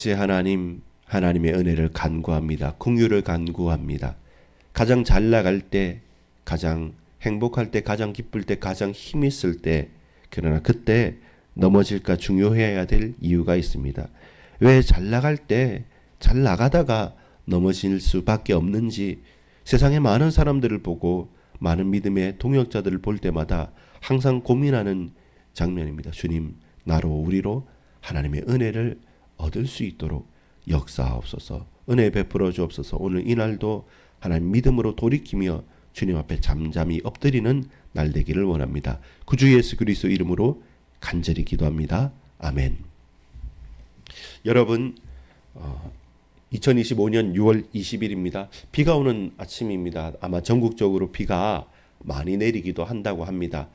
제 하나님의 은혜를 간구합니다. 긍휼을 간구합니다. 가장 잘 나갈 때, 가장 행복할 때, 가장 기쁠 때, 가장 힘 있을 때, 그러나 그때 넘어질까 중요해야 될 이유가 있습니다. 왜 잘 나갈 때, 잘 나가다가 넘어질 수밖에 없는지 세상의 많은 사람들을 보고 많은 믿음의 동역자들을 볼 때마다 항상 고민하는 장면입니다. 주님, 나로 우리로 하나님의 은혜를 얻을 수 있도록 역사하옵소서. 은혜 베풀어 주옵소서. 오늘 이날도 하나님 믿음으로 돌이키며 주님 앞에 잠잠히 엎드리는 날 되기를 원합니다. 구주 예수 그리스도 이름으로 간절히 기도합니다. 아멘. 여러분, 2025년 6월 20일입니다. 비가 오는 아침입니다. 아마 전국적으로 비가 많이 내리기도 한다고 합니다.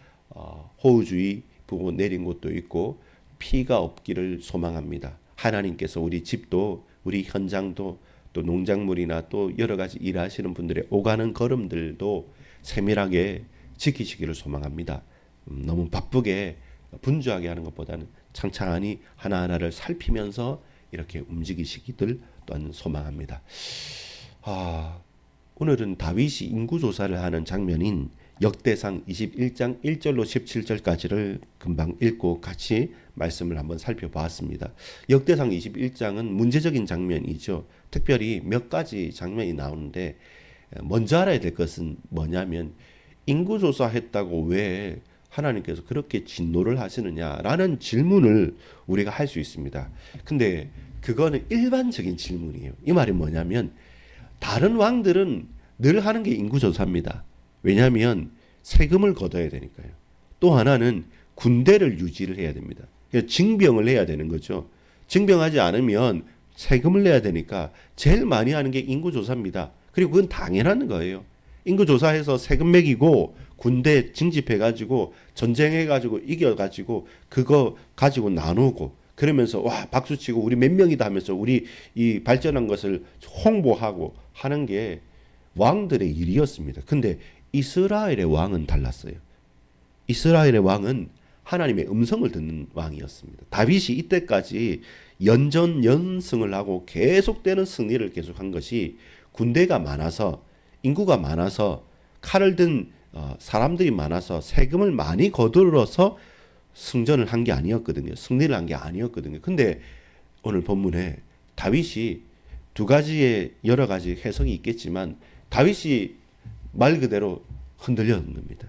호우주의 보고 내린 곳도 있고 피가 없기를 소망합니다. 하나님께서 우리 집도 우리 현장도 또 농작물이나 또 여러 가지 일하시는 분들의 오가는 걸음들도 세밀하게 지키시기를 소망합니다. 너무 바쁘게 분주하게 하는 것보다는 창창하니 하나하나를 살피면서 이렇게 움직이시기를 또한 소망합니다. 오늘은 다윗이 인구조사를 하는 장면인 역대상 21장 1절로 17절까지를 금방 읽고 같이 말씀을 한번 살펴보았습니다. 역대상 21장은 문제적인 장면이죠. 특별히 몇 가지 장면이 나오는데 먼저 알아야 될 것은 뭐냐면 인구조사했다고 왜 하나님께서 그렇게 진노를 하시느냐라는 질문을 우리가 할 수 있습니다. 근데 그거는 일반적인 질문이에요. 이 말이 뭐냐면 다른 왕들은 늘 하는 게 인구조사입니다. 왜냐하면 세금을 걷어야 되니까요. 또 하나는 군대를 유지를 해야 됩니다. 징병을 해야 되는 거죠. 징병하지 않으면 세금을 내야 되니까 제일 많이 하는 게 인구조사입니다. 그리고 그건 당연한 거예요. 인구조사해서 세금 매기고 군대 징집해가지고 전쟁해가지고 이겨가지고 그거 가지고 나누고 그러면서 와 박수치고 우리 몇 명이다 하면서 우리 이 발전한 것을 홍보하고 하는 게 왕들의 일이었습니다. 근데 이스라엘의 왕은 달랐어요. 이스라엘의 왕은 하나님의 음성을 듣는 왕이었습니다. 다윗이 이때까지 연전연승을 하고 계속되는 승리를 계속한 것이 군대가 많아서 인구가 많아서 칼을 든 사람들이 많아서 세금을 많이 거둘러서 승전을 한 게 아니었거든요. 승리를 한 게 아니었거든요. 근데 오늘 본문에 다윗이 두 가지의 여러 가지 해석이 있겠지만 다윗이 말 그대로 흔들렸는 겁니다.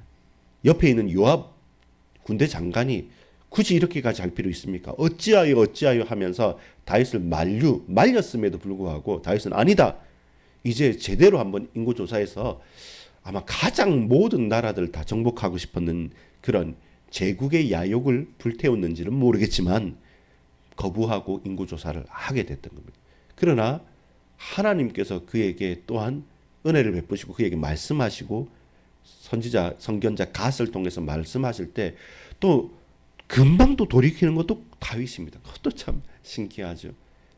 옆에 있는 요압 군대 장관이 굳이 이렇게까지 할 필요 있습니까? 어찌하여 하면서 다윗을 말렸음에도 불구하고 다윗은 아니다. 이제 제대로 한번 인구조사해서 아마 가장 모든 나라들을 다 정복하고 싶었는 그런 제국의 야욕을 불태웠는지는 모르겠지만 거부하고 인구조사를 하게 됐던 겁니다. 그러나 하나님께서 그에게 또한 은혜를 베푸시고 그에게 말씀하시고 선지자 선견자 갓을 통해서 말씀하실 때 또 금방 또 돌이키는 것도 다윗입니다. 그것도 참 신기하죠.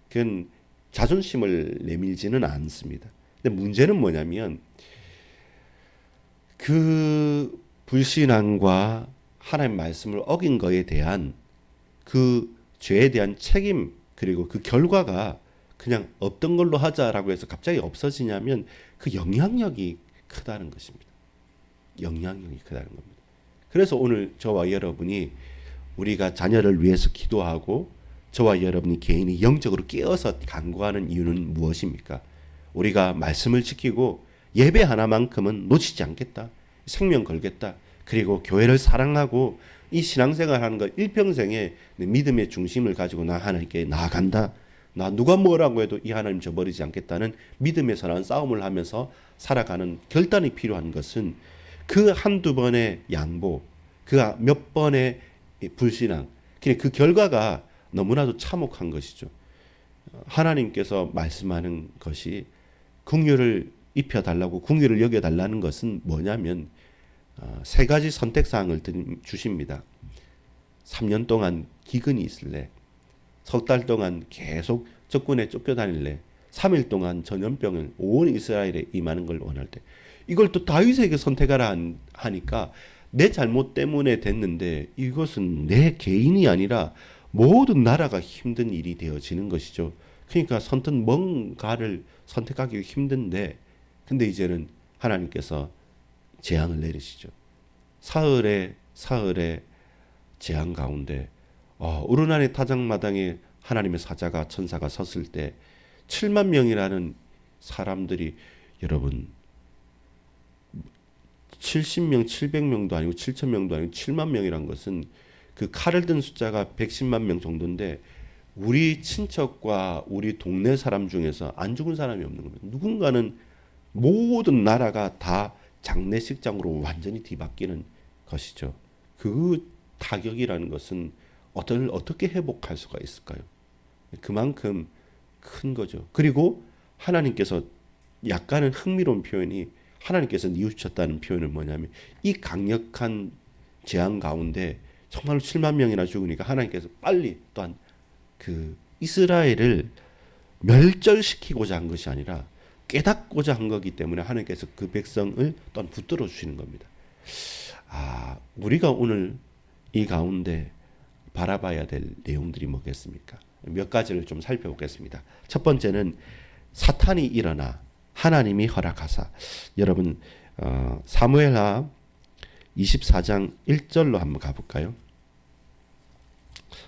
그건 자존심을 내밀지는 않습니다. 근데 문제는 뭐냐면 그 불신앙과 하나님 말씀을 어긴 거에 대한 그 죄에 대한 책임 그리고 그 결과가 그냥 없던 걸로 하자라고 해서 갑자기 없어지냐면 그 영향력이 크다는 것입니다. 영향력이 크다는 겁니다. 그래서 오늘 저와 여러분이 우리가 자녀를 위해서 기도하고 저와 여러분이 개인이 영적으로 깨어서 간구하는 이유는 무엇입니까? 우리가 말씀을 지키고 예배 하나만큼은 놓치지 않겠다. 생명 걸겠다. 그리고 교회를 사랑하고 이 신앙생활 하는 것 일평생에 믿음의 중심을 가지고 나 하나님께 나아간다. 나 누가 뭐라고 해도 이 하나님 저버리지 않겠다는 믿음의 선한 싸움을 하면서 살아가는 결단이 필요한 것은 그 한두 번의 양보, 그 몇 번의 불신앙, 그 결과가 너무나도 참혹한 것이죠. 하나님께서 말씀하는 것이 긍휼을 입혀달라고 긍휼을 여겨달라는 것은 뭐냐면 세 가지 선택사항을 주십니다. 3년 동안 기근이 있을래? 석 달 동안 계속 적군에 쫓겨다닐래? 3일 동안 전염병을 온 이스라엘에 임하는 걸 원할 때 이걸 또 다윗에게 선택하라 하니까 내 잘못 때문에 됐는데 이것은 내 개인이 아니라 모든 나라가 힘든 일이 되어지는 것이죠. 그러니까 선뜻 뭔가를 선택하기 힘든데, 근데 이제는 하나님께서 재앙을 내리시죠. 사흘의 재앙 가운데 우르난의 타작마당에 하나님의 사자가 천사가 섰을 때 7만 명이라는 사람들이, 여러분 70명, 700명도 아니고 7,000명도 아니고 7만 명이란 것은 그 칼을 든 숫자가 110만 명 정도인데 우리 친척과 우리 동네 사람 중에서 안 죽은 사람이 없는 겁니다. 누군가는 모든 나라가 다 장례식장으로 완전히 뒤바뀌는 것이죠. 그 타격이라는 것은 어떻게 회복할 수가 있을까요? 그만큼 큰 거죠. 그리고 하나님께서 약간은 흥미로운 표현이, 하나님께서 뉘우쳤다는 표현은 뭐냐면, 이 강력한 재앙 가운데 정말로 7만 명이나 죽으니까 하나님께서 빨리 또한 그 이스라엘을 멸절시키고자 한 것이 아니라 깨닫고자 한 거기 때문에 하나님께서 그 백성을 또한 붙들어 주시는 겁니다. 우리가 오늘 이 가운데 바라봐야 될 내용들이 뭐겠습니까? 몇 가지를 좀 살펴보겠습니다. 첫 번째는 사탄이 일어나 하나님이 허락하사. 여러분 사무엘하 24장 1절로 한번 가볼까요?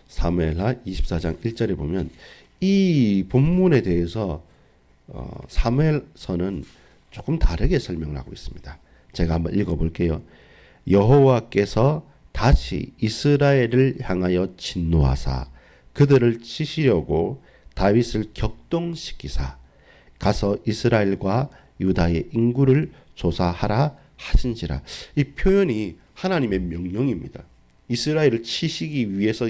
사무엘하 24장 1절에 보면 이 본문에 대해서 사무엘서는 조금 다르게 설명을 하고 있습니다. 제가 한번 읽어볼게요. 여호와께서 다시 이스라엘을 향하여 진노하사 그들을 치시려고 다윗을 격동시키사 가서 이스라엘과 유다의 인구를 조사하라 하신지라. 이 표현이 하나님의 명령입니다. 이스라엘을 치시기 위해서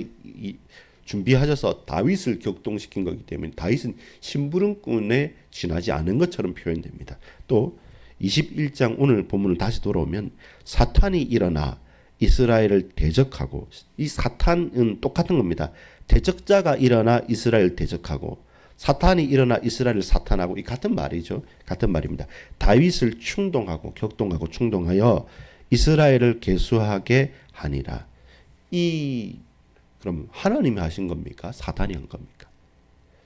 준비하셔서 다윗을 격동시킨 거기 때문에 다윗은 심부름꾼에 지나지 않은 것처럼 표현됩니다. 또 21장 오늘 본문을 다시 돌아오면 사탄이 일어나 이스라엘을 대적하고, 이 사탄은 똑같은 겁니다. 대적자가 일어나 이스라엘 대적하고 사탄이 일어나 이스라엘을 사탄하고, 이 같은 말이죠. 같은 말입니다. 다윗을 충동하고 격동하고 충동하여 이스라엘을 계수하게 하니라. 그럼 하나님이 하신 겁니까? 사단이 한 겁니까?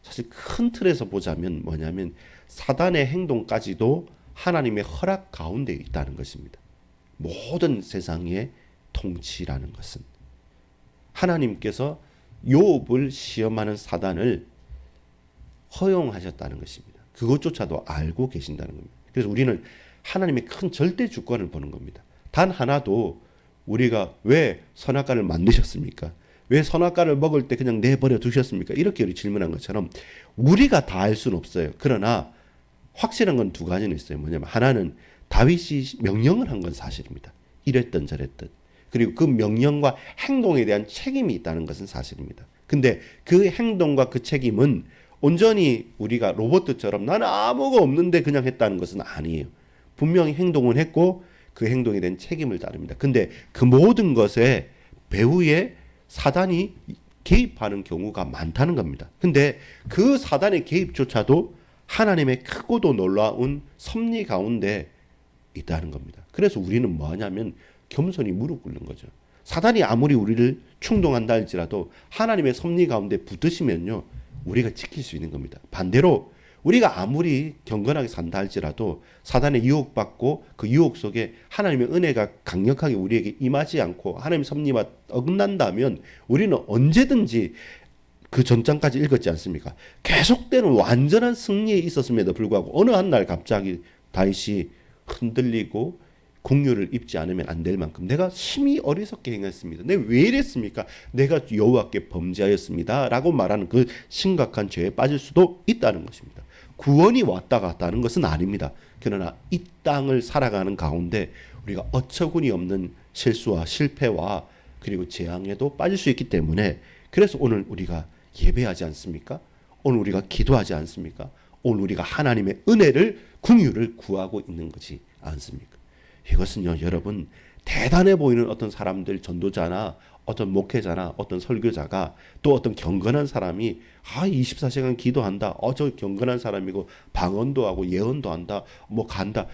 사실 큰 틀에서 보자면 뭐냐면 사단의 행동까지도 하나님의 허락 가운데 있다는 것입니다. 모든 세상의 통치라는 것은 하나님께서 욥을 시험하는 사단을 허용하셨다는 것입니다. 그것조차도 알고 계신다는 겁니다. 그래서 우리는 하나님의 큰 절대 주권을 보는 겁니다. 단 하나도 우리가 왜 선악과를 만드셨습니까? 왜 선악과를 먹을 때 그냥 내버려 두셨습니까? 이렇게 우리 질문한 것처럼 우리가 다 알 수는 없어요. 그러나 확실한 건 두 가지는 있어요. 뭐냐면 하나는 다윗이 명령을 한 건 사실입니다. 이랬든 저랬든. 그리고 그 명령과 행동에 대한 책임이 있다는 것은 사실입니다. 근데 그 행동과 그 책임은 온전히 우리가 로봇처럼 나는 아무것도 없는데 그냥 했다는 것은 아니에요. 분명히 행동은 했고 그 행동에 대한 책임을 따릅니다. 근데 그 모든 것에 배후에 사단이 개입하는 경우가 많다는 겁니다. 근데 그 사단의 개입조차도 하나님의 크고도 놀라운 섭리 가운데 있다는 겁니다. 그래서 우리는 뭐 하냐면 겸손히 무릎 꿇는 거죠. 사단이 아무리 우리를 충동한다 할지라도 하나님의 섭리 가운데 붙으시면요, 우리가 지킬 수 있는 겁니다. 반대로 우리가 아무리 경건하게 산다 할지라도 사단의 유혹받고 그 유혹 속에 하나님의 은혜가 강력하게 우리에게 임하지 않고 하나님의 섭리와 어긋난다면 우리는 언제든지, 그 전장까지 읽었지 않습니까? 계속되는 완전한 승리에 있었음에도 불구하고 어느 한 날 갑자기 다윗이 흔들리고 공유를 입지 않으면 안 될 만큼 내가 심히 어리석게 행했습니다. 내가 왜 이랬습니까? 내가 여호와께 범죄하였습니다. 라고 말하는 그 심각한 죄에 빠질 수도 있다는 것입니다. 구원이 왔다 갔다는 것은 아닙니다. 그러나 이 땅을 살아가는 가운데 우리가 어처구니 없는 실수와 실패와 그리고 재앙에도 빠질 수 있기 때문에, 그래서 오늘 우리가 예배하지 않습니까? 오늘 우리가 기도하지 않습니까? 오늘 우리가 하나님의 은혜를, 긍휼을 구하고 있는 것이 않습니까? 이것은요, 여러분, 대단해 보이는 어떤 사람들, 전도자나 어떤 목회자나 어떤 설교자가 또 어떤 경건한 사람이 24시간 기도한다. 저 경건한 사람이고 방언도 하고 예언도 한다. 뭐 간다.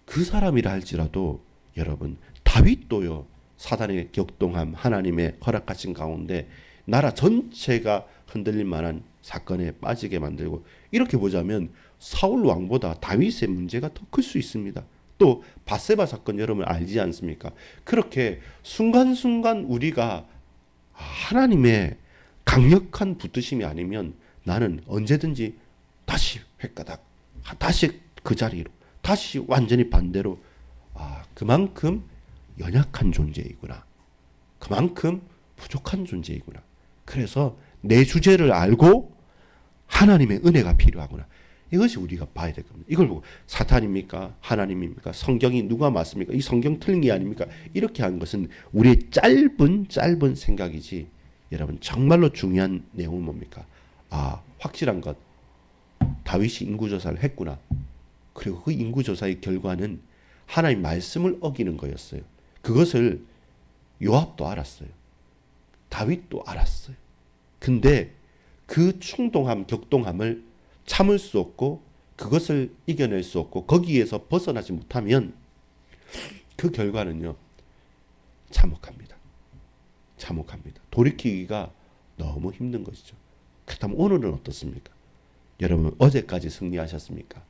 그 사람이라 할지라도 여러분, 다윗도요, 사단의 격동함, 하나님의 허락하신 가운데 나라 전체가 흔들릴 만한 사건에 빠지게 만들고, 이렇게 보자면 사울 왕보다 다윗의 문제가 더 클 수 있습니다. 또 바세바 사건 여러분 알지 않습니까? 그렇게 순간순간 우리가 하나님의 강력한 붙드심이 아니면 나는 언제든지 다시 획가닥, 다시 그 자리로, 다시 완전히 반대로, 그만큼 연약한 존재이구나, 그만큼 부족한 존재이구나. 그래서 내 주제를 알고 하나님의 은혜가 필요하구나. 이것이 우리가 봐야 될 겁니다. 이걸 보고 사탄입니까? 하나님입니까? 성경이 누가 맞습니까? 이 성경 틀린 게 아닙니까? 이렇게 한 것은 우리의 짧은 생각이지, 여러분 정말로 중요한 내용은 뭡니까? 확실한 것, 다윗이 인구조사를 했구나. 그리고 그 인구조사의 결과는 하나님 말씀을 어기는 거였어요. 그것을 요압도 알았어요. 다윗도 알았어요. 근데 그 충동함, 격동함을 참을 수 없고 그것을 이겨낼 수 없고 거기에서 벗어나지 못하면 그 결과는요, 참혹합니다. 참혹합니다. 돌이키기가 너무 힘든 것이죠. 그렇다면 오늘은 어떻습니까? 여러분 어제까지 승리하셨습니까?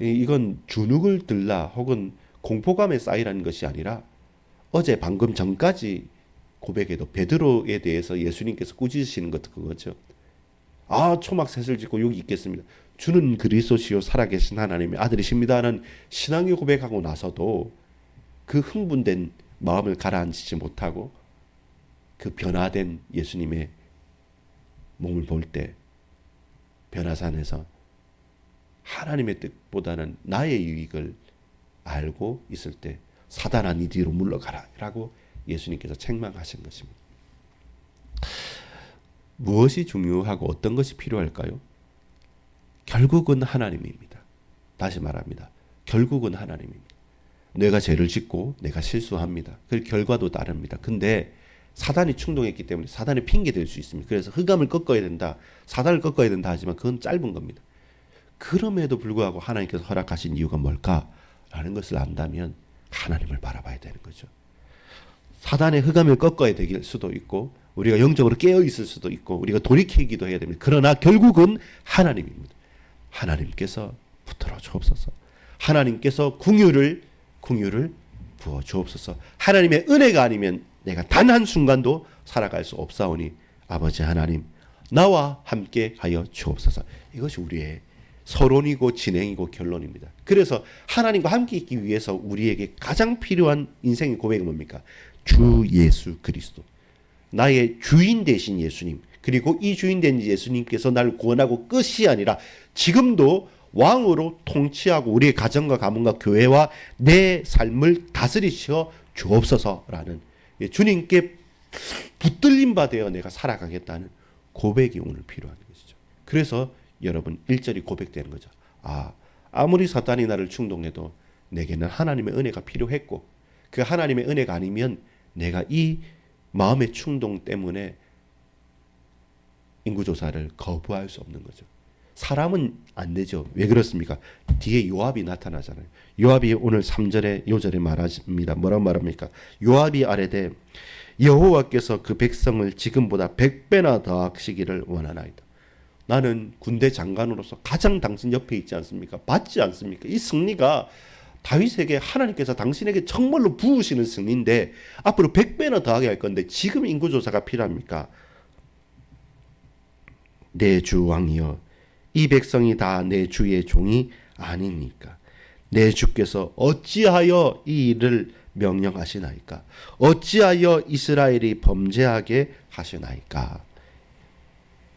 이건 주눅을 들라 혹은 공포감에 쌓이라는 것이 아니라 어제 방금 전까지 고백에도 베드로에 대해서 예수님께서 꾸짖으시는 것도 그거죠. 초막셋을 짓고 여기 있겠습니다. 주는 그리스도시요 살아계신 하나님의 아들이십니다는 신앙의 고백하고 나서도 그 흥분된 마음을 가라앉히지 못하고 그 변화된 예수님의 몸을 볼 때 변화산에서 하나님의 뜻보다는 나의 유익을 알고 있을 때 사단아 네 뒤로 물러가라 라고 예수님께서 책망하신 것입니다. 무엇이 중요하고 어떤 것이 필요할까요? 결국은 하나님입니다. 다시 말합니다. 결국은 하나님입니다. 내가 죄를 짓고 내가 실수합니다. 그 결과도 다릅니다. 근데 사단이 충동했기 때문에 사단의 핑계 될 수 있습니다. 그래서 흑암을 꺾어야 된다, 사단을 꺾어야 된다 하지만 그건 짧은 겁니다. 그럼에도 불구하고 하나님께서 허락하신 이유가 뭘까라는 것을 안다면 하나님을 바라봐야 되는 거죠. 사단의 흑암을 꺾어야 될 수도 있고 우리가 영적으로 깨어 있을 수도 있고 우리가 돌이키기도 해야 됩니다. 그러나 결국은 하나님입니다. 하나님께서 붙들어 주옵소서. 하나님께서 궁유를 부어 주옵소서. 하나님의 은혜가 아니면 내가 단 한순간도 살아갈 수 없사오니 아버지 하나님 나와 함께 하여 주옵소서. 이것이 우리의 서론이고 진행이고 결론입니다. 그래서 하나님과 함께 있기 위해서 우리에게 가장 필요한 인생의 고백은 뭡니까? 주 예수 그리스도. 나의 주인 되신 예수님, 그리고 이 주인 된 예수님께서 나를 구원하고 끝이 아니라 지금도 왕으로 통치하고 우리의 가정과 가문과 교회와 내 삶을 다스리시어 주옵소서라는 주님께 붙들림 받아 내가 살아가겠다는 고백이 오늘 필요한 것이죠. 그래서 여러분 1절이 고백되는 거죠. 아무리 사탄이 나를 충동해도 내게는 하나님의 은혜가 필요했고 그 하나님의 은혜가 아니면 내가 이 마음의 충동 때문에 인구조사를 거부할 수 없는 거죠. 사람은 안 되죠. 왜 그렇습니까? 뒤에 요압이 나타나잖아요. 요압이 오늘 3절에 요절에 말합니다. 뭐라고 말합니까? 요압이 아뢰되 여호와께서 그 백성을 지금보다 100배나 더 하시기를 원하나이다. 나는 군대 장관으로서 가장 당신 옆에 있지 않습니까? 받지 않습니까? 이 승리가 다윗에게 하나님께서 당신에게 정말로 부으시는 승리인데 앞으로 100배나 더하게 할 건데 지금 인구조사가 필요합니까? 내 주 왕이여 이 백성이 다 내 주의 종이 아닙니까? 내 주께서 어찌하여 이 일을 명령하시나이까? 어찌하여 이스라엘이 범죄하게 하시나이까?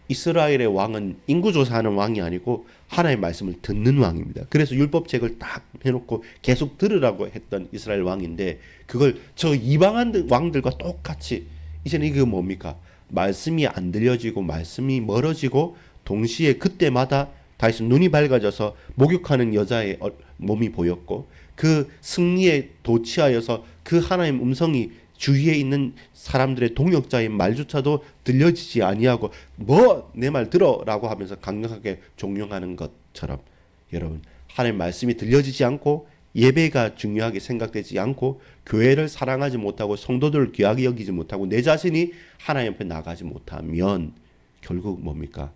이스라엘의 왕은 인구조사하는 왕이 아니고 하나님의 말씀을 듣는 왕입니다. 그래서 율법책을 딱 해놓고 계속 들으라고 했던 이스라엘 왕인데 그걸 저 이방한 왕들과 똑같이 이제는 이게 뭡니까? 말씀이 안 들려지고 말씀이 멀어지고 동시에 그때마다 다시 눈이 밝아져서 목욕하는 여자의 몸이 보였고 그 승리에 도취하여서 그 하나님 음성이 주위에 있는 사람들의 동역자의 말조차도 들려지지 아니하고 뭐 내 말 들어라고 하면서 강력하게 종용하는 것처럼 여러분 하나님 말씀이 들려지지 않고 예배가 중요하게 생각되지 않고 교회를 사랑하지 못하고 성도들을 귀하게 여기지 못하고 내 자신이 하나님 앞에 나가지 못하면 결국 뭡니까?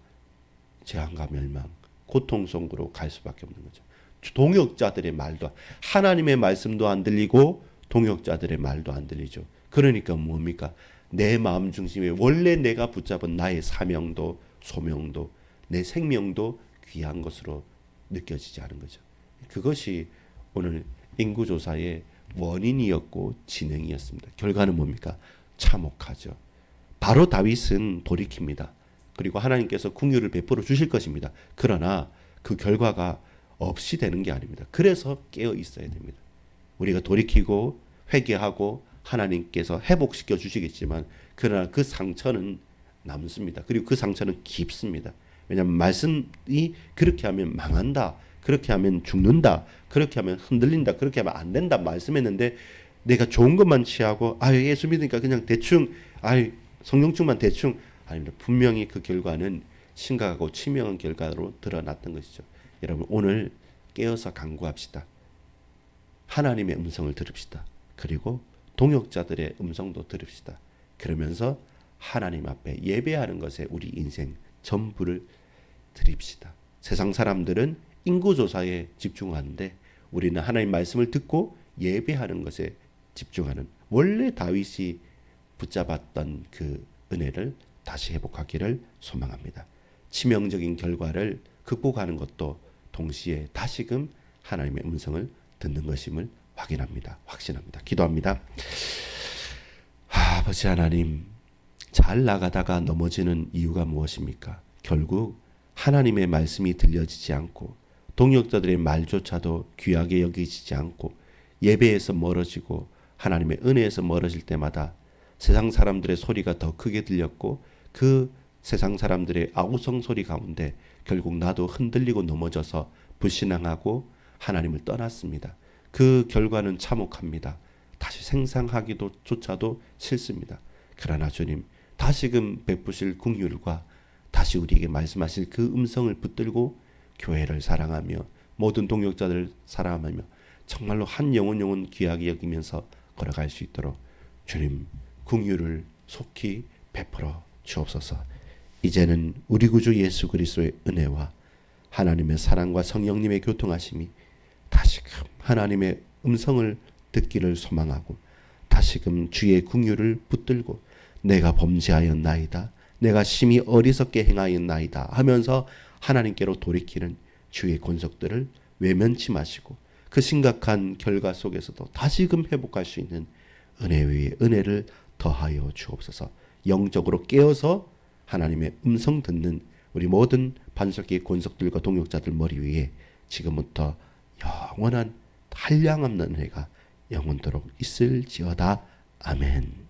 재앙과 멸망, 고통 속으로 갈 수밖에 없는 거죠. 동역자들의 말도, 하나님의 말씀도 안 들리고 동역자들의 말도 안 들리죠. 그러니까 뭡니까? 내 마음 중심에 원래 내가 붙잡은 나의 사명도 소명도 내 생명도 귀한 것으로 느껴지지 않은 거죠. 그것이 오늘 인구조사의 원인이었고 진행이었습니다. 결과는 뭡니까? 참혹하죠. 바로 다윗은 돌이킵니다. 그리고 하나님께서 긍휼을 베풀어 주실 것입니다. 그러나 그 결과가 없이 되는 게 아닙니다. 그래서 깨어 있어야 됩니다. 우리가 돌이키고 회개하고 하나님께서 회복시켜 주시겠지만 그러나 그 상처는 남습니다. 그리고 그 상처는 깊습니다. 왜냐하면 말씀이 그렇게 하면 망한다, 그렇게 하면 죽는다, 그렇게 하면 흔들린다, 그렇게 하면 안 된다 말씀했는데 내가 좋은 것만 취하고 예수 믿으니까 그냥 대충 성령충만 대충 아닙니다. 분명히 그 결과는 심각하고 치명한 결과로 드러났던 것이죠. 여러분 오늘 깨어서 간구합시다. 하나님의 음성을 들읍시다. 그리고 동역자들의 음성도 들읍시다. 그러면서 하나님 앞에 예배하는 것에 우리 인생 전부를 드립시다. 세상 사람들은 인구조사에 집중하는데 우리는 하나님 말씀을 듣고 예배하는 것에 집중하는, 원래 다윗이 붙잡았던 그 은혜를 다시 회복하기를 소망합니다. 치명적인 결과를 극복하는 것도 동시에 다시금 하나님의 음성을 듣는 것임을 확신합니다. 기도합니다. 아버지 하나님, 잘 나가다가 넘어지는 이유가 무엇입니까? 결국 하나님의 말씀이 들려지지 않고 동역자들의 말조차도 귀하게 여기지지 않고 예배에서 멀어지고 하나님의 은혜에서 멀어질 때마다 세상 사람들의 소리가 더 크게 들렸고 그 세상 사람들의 아우성 소리 가운데 결국 나도 흔들리고 넘어져서 불신앙하고 하나님을 떠났습니다. 그 결과는 참혹합니다. 다시 생상하기도 조차도 싫습니다. 그러나 주님, 다시금 베푸실 긍휼과 다시 우리에게 말씀하실 그 음성을 붙들고 교회를 사랑하며 모든 동역자들을 사랑하며 정말로 한 영혼 귀하게 여기면서 걸어갈 수 있도록 주님 긍휼을 속히 베풀어 주옵소서. 이제는 우리 구주 예수 그리스도의 은혜와 하나님의 사랑과 성령님의 교통하심이 다시금 하나님의 음성을 듣기를 소망하고 다시금 주의 긍휼을 붙들고 내가 범죄하였나이다, 내가 심히 어리석게 행하였나이다 하면서 하나님께로 돌이키는 주의 권속들을 외면치 마시고 그 심각한 결과 속에서도 다시금 회복할 수 있는 은혜 위에 은혜를 더하여 주옵소서. 영적으로 깨어서 하나님의 음성 듣는 우리 모든 반석기의 권속들과 동역자들 머리 위에 지금부터 영원한 한량없는 은혜가 영원토록 있을지어다. 아멘.